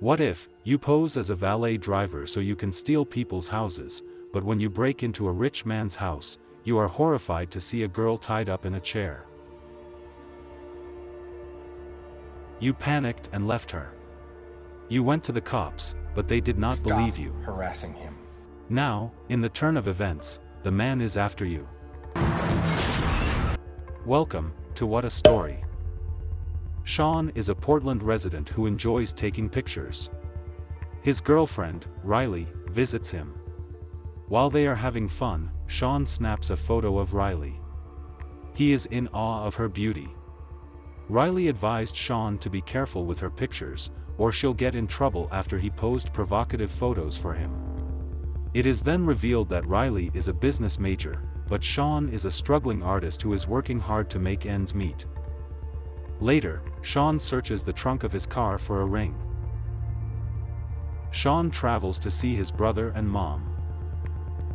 What if you pose as a valet driver so you can steal people's houses, but when you break into a rich man's house, you are horrified to see a girl tied up in a chair? You panicked and left her. You went to the cops, but they did not believe you. Harassing him. Now, in the turn of events, the man is after you. Welcome to What a Story. Sean is a Portland resident who enjoys taking pictures. His girlfriend, Riley, visits him. While they are having fun, Sean snaps a photo of Riley. He is in awe of her beauty. Riley advised Sean to be careful with her pictures, or she'll get in trouble after he posed provocative photos for him. It is then revealed that Riley is a business major, but Sean is a struggling artist who is working hard to make ends meet. Later, Sean searches the trunk of his car for a ring. Sean travels to see his brother and mom.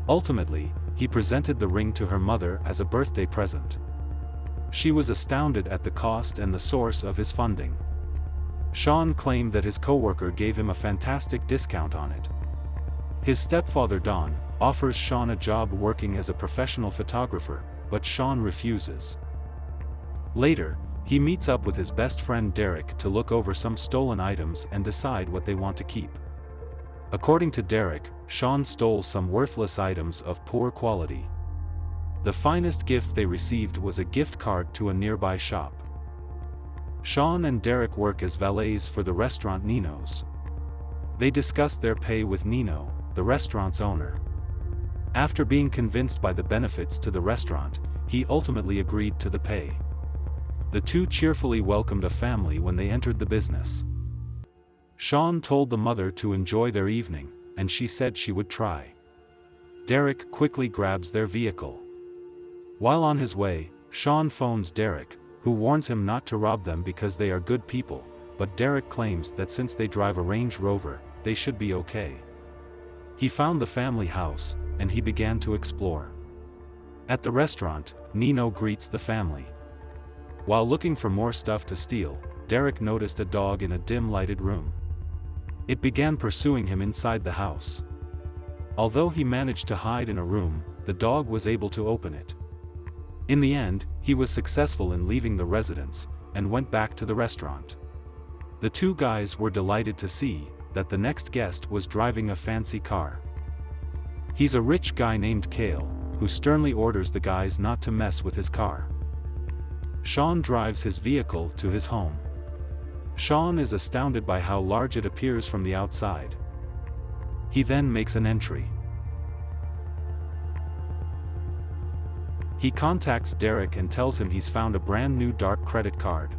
Ultimately, he presented the ring to her mother as a birthday present. She was astounded at the cost and the source of his funding. Sean claimed that his coworker gave him a fantastic discount on it. His stepfather Don offers Sean a job working as a professional photographer, but Sean refuses. Later, he meets up with his best friend Derek to look over some stolen items and decide what they want to keep. According to Derek, Sean stole some worthless items of poor quality. The finest gift they received was a gift card to a nearby shop. Sean and Derek work as valets for the restaurant Nino's. They discuss their pay with Nino, the restaurant's owner. After being convinced by the benefits to the restaurant, he ultimately agreed to the pay. The two cheerfully welcomed a family when they entered the business. Sean told the mother to enjoy their evening, and she said she would try. Derek quickly grabs their vehicle. While on his way, Sean phones Derek, who warns him not to rob them because they are good people, but Derek claims that since they drive a Range Rover, they should be okay. He found the family house, and he began to explore. At the restaurant, Nino greets the family. While looking for more stuff to steal, Derek noticed a dog in a dim-lighted room. It began pursuing him inside the house. Although he managed to hide in a room, the dog was able to open it. In the end, he was successful in leaving the residence, and went back to the restaurant. The two guys were delighted to see that the next guest was driving a fancy car. He's a rich guy named Cale, who sternly orders the guys not to mess with his car. Sean drives his vehicle to his home. Sean is astounded by how large it appears from the outside. He then makes an entry. He contacts Derek and tells him he's found a brand new dark credit card.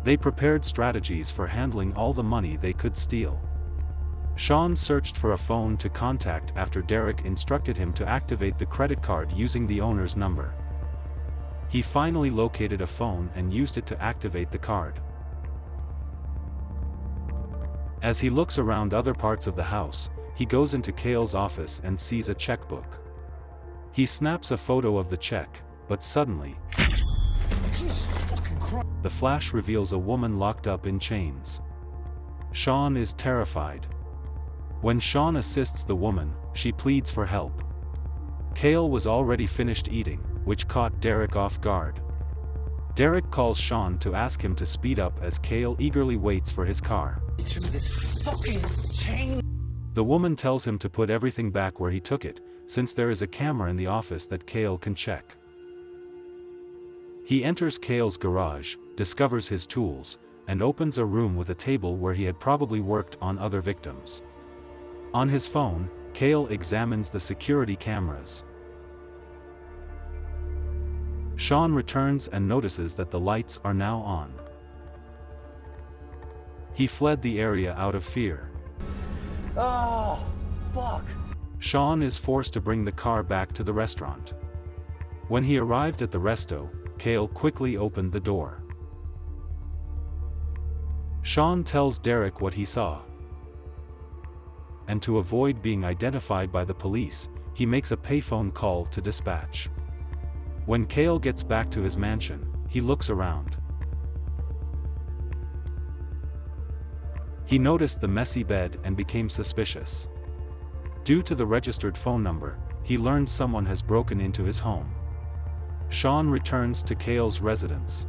They prepared strategies for handling all the money they could steal. Sean searched for a phone to contact after Derek instructed him to activate the credit card using the owner's number. He finally located a phone and used it to activate the card. As he looks around other parts of the house, he goes into Cale's office and sees a checkbook. He snaps a photo of the check, but suddenly, the flash reveals a woman locked up in chains. Sean is terrified. When Sean assists the woman, she pleads for help. Cale was already finished eating, which caught Derek off guard. Derek calls Sean to ask him to speed up as Cale eagerly waits for his car. This fucking chain. The woman tells him to put everything back where he took it, since there is a camera in the office that Cale can check. He enters Cale's garage, discovers his tools, and opens a room with a table where he had probably worked on other victims. On his phone, Cale examines the security cameras. Sean returns and notices that the lights are now on. He fled the area out of fear. Oh, fuck. Sean is forced to bring the car back to the restaurant. When he arrived at the resto, Cale quickly opened the door. Sean tells Derek what he saw. And to avoid being identified by the police, he makes a payphone call to dispatch. When Cale gets back to his mansion, he looks around. He noticed the messy bed and became suspicious. Due to the registered phone number, he learned someone has broken into his home. Sean returns to Cale's residence.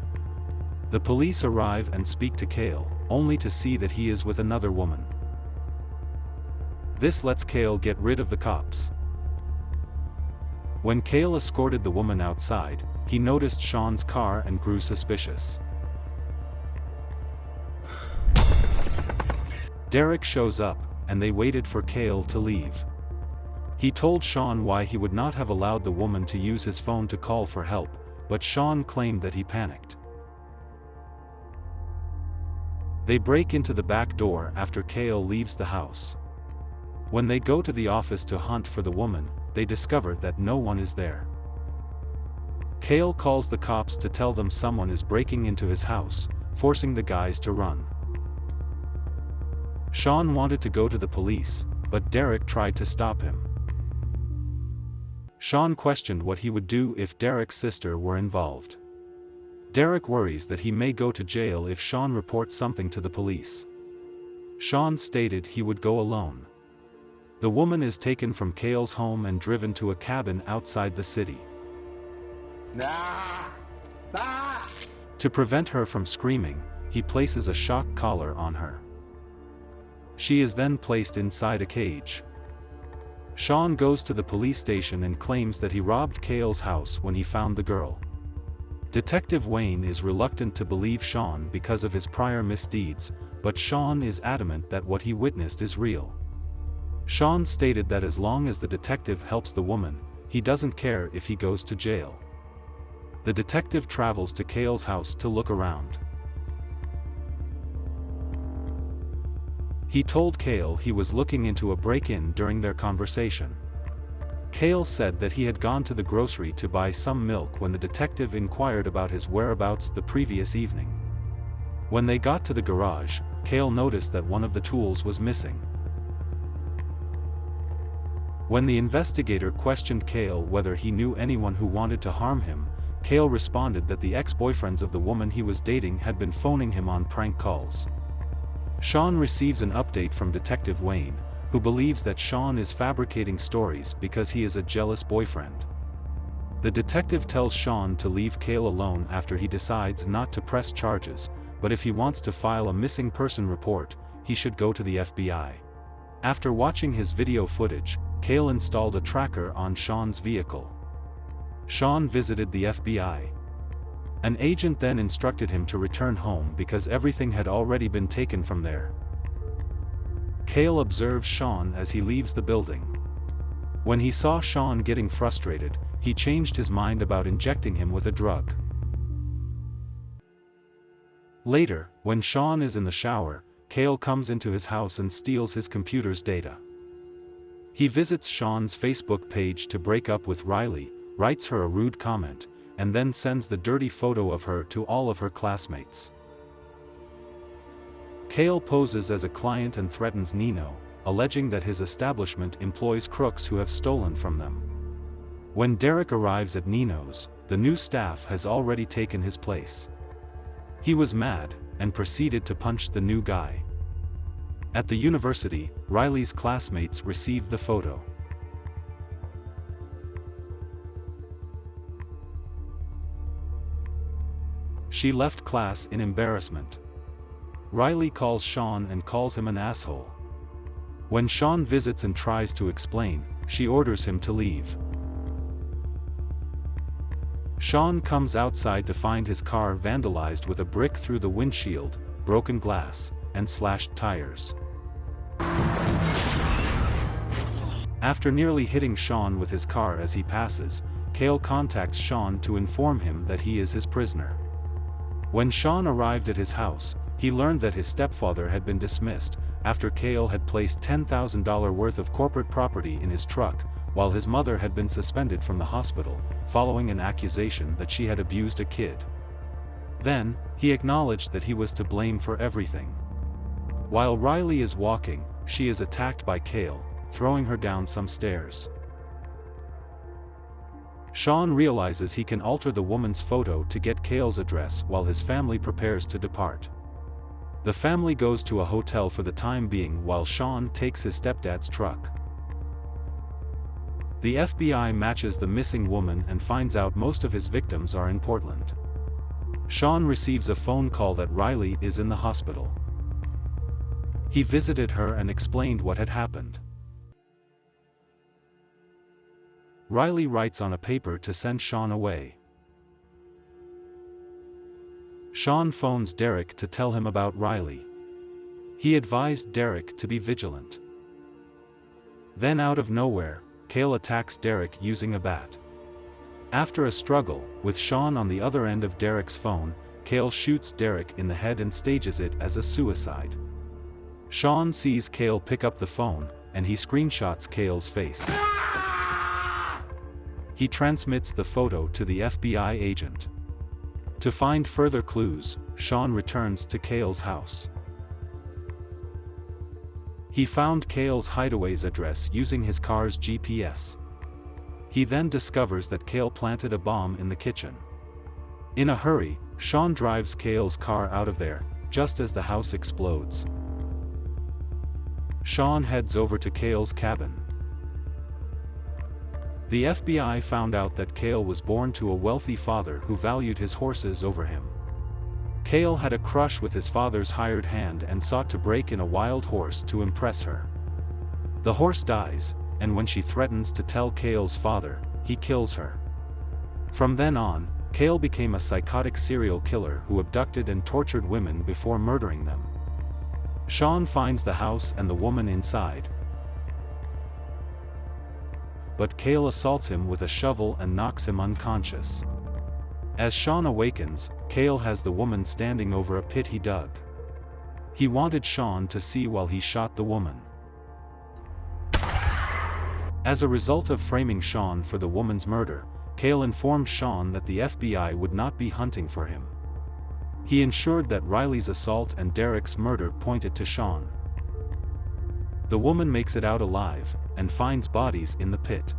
The police arrive and speak to Cale, only to see that he is with another woman. This lets Cale get rid of the cops. When Cale escorted the woman outside, he noticed Sean's car and grew suspicious. Derek shows up, and they waited for Cale to leave. He told Sean why he would not have allowed the woman to use his phone to call for help, but Sean claimed that he panicked. They break into the back door after Cale leaves the house. When they go to the office to hunt for the woman, they discover that no one is there. Cale calls the cops to tell them someone is breaking into his house, forcing the guys to run. Sean wanted to go to the police, but Derek tried to stop him. Sean questioned what he would do if Derek's sister were involved. Derek worries that he may go to jail if Sean reports something to the police. Sean stated he would go alone. The woman is taken from Cale's home and driven to a cabin outside the city. To prevent her from screaming, he places a shock collar on her. She is then placed inside a cage. Sean goes to the police station and claims that he robbed Cale's house when he found the girl. Detective Wayne is reluctant to believe Sean because of his prior misdeeds, but Sean is adamant that what he witnessed is real. Sean stated that as long as the detective helps the woman, he doesn't care if he goes to jail. The detective travels to Cale's house to look around. He told Cale he was looking into a break-in during their conversation. Cale said that he had gone to the grocery to buy some milk when the detective inquired about his whereabouts the previous evening. When they got to the garage, Cale noticed that one of the tools was missing. When the investigator questioned Cale whether he knew anyone who wanted to harm him, Cale responded that the ex-boyfriends of the woman he was dating had been phoning him on prank calls. Sean receives an update from Detective Wayne, who believes that Sean is fabricating stories because he is a jealous boyfriend. The detective tells Sean to leave Cale alone after he decides not to press charges, but if he wants to file a missing person report, he should go to the FBI. After watching his video footage, Cale installed a tracker on Sean's vehicle. Sean visited the FBI. An agent then instructed him to return home because everything had already been taken from there. Cale observes Sean as he leaves the building. When he saw Sean getting frustrated, he changed his mind about injecting him with a drug. Later, when Sean is in the shower, Cale comes into his house and steals his computer's data. He visits Sean's Facebook page to break up with Riley, writes her a rude comment, and then sends the dirty photo of her to all of her classmates. Cale poses as a client and threatens Nino, alleging that his establishment employs crooks who have stolen from them. When Derek arrives at Nino's, the new staff has already taken his place. He was mad, and proceeded to punch the new guy. At the university, Riley's classmates received the photo. She left class in embarrassment. Riley calls Sean and calls him an asshole. When Sean visits and tries to explain, she orders him to leave. Sean comes outside to find his car vandalized with a brick through the windshield, broken glass, and slashed tires. After nearly hitting Sean with his car as he passes, Cale contacts Sean to inform him that he is his prisoner. When Sean arrived at his house, he learned that his stepfather had been dismissed, after Cale had placed $10,000 worth of corporate property in his truck, while his mother had been suspended from the hospital, following an accusation that she had abused a kid. Then, he acknowledged that he was to blame for everything. While Riley is walking, she is attacked by Cale, throwing her down some stairs. Sean realizes he can alter the woman's photo to get Cale's address while his family prepares to depart. The family goes to a hotel for the time being while Sean takes his stepdad's truck. The FBI matches the missing woman and finds out most of his victims are in Portland. Sean receives a phone call that Riley is in the hospital. He visited her and explained what had happened. Riley writes on a paper to send Sean away. Sean phones Derek to tell him about Riley. He advised Derek to be vigilant. Then out of nowhere, Cale attacks Derek using a bat. After a struggle, with Sean on the other end of Derek's phone, Cale shoots Derek in the head and stages it as a suicide. Sean sees Cale pick up the phone, and he screenshots Cale's face. He transmits the photo to the FBI agent. To find further clues, Sean returns to Cale's house. He found Cale's hideaway's address using his car's GPS. He then discovers that Cale planted a bomb in the kitchen. In a hurry, Sean drives Cale's car out of there, just as the house explodes. Sean heads over to Cale's cabin. The FBI found out that Cale was born to a wealthy father who valued his horses over him. Cale had a crush with his father's hired hand and sought to break in a wild horse to impress her. The horse dies, and when she threatens to tell Cale's father, he kills her. From then on, Cale became a psychotic serial killer who abducted and tortured women before murdering them. Sean finds the house and the woman inside. But Cale assaults him with a shovel and knocks him unconscious. As Sean awakens, Cale has the woman standing over a pit he dug. He wanted Sean to see while he shot the woman. As a result of framing Sean for the woman's murder, Cale informed Sean that the FBI would not be hunting for him. He ensured that Riley's assault and Derek's murder pointed to Sean. The woman makes it out alive, and finds bodies in the pit.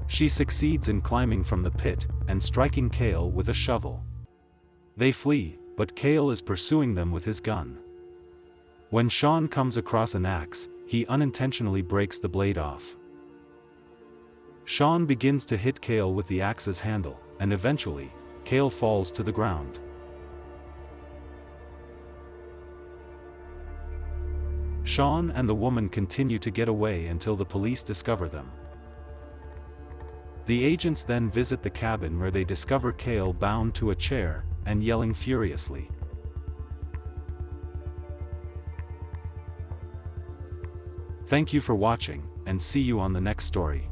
She succeeds in climbing from the pit, and striking Cale with a shovel. They flee, but Cale is pursuing them with his gun. When Sean comes across an axe, he unintentionally breaks the blade off. Sean begins to hit Cale with the axe's handle, and eventually, Cale falls to the ground. Sean and the woman continue to get away until the police discover them. The agents then visit the cabin where they discover Cale bound to a chair, and yelling furiously. Thank you for watching, and see you on the next story.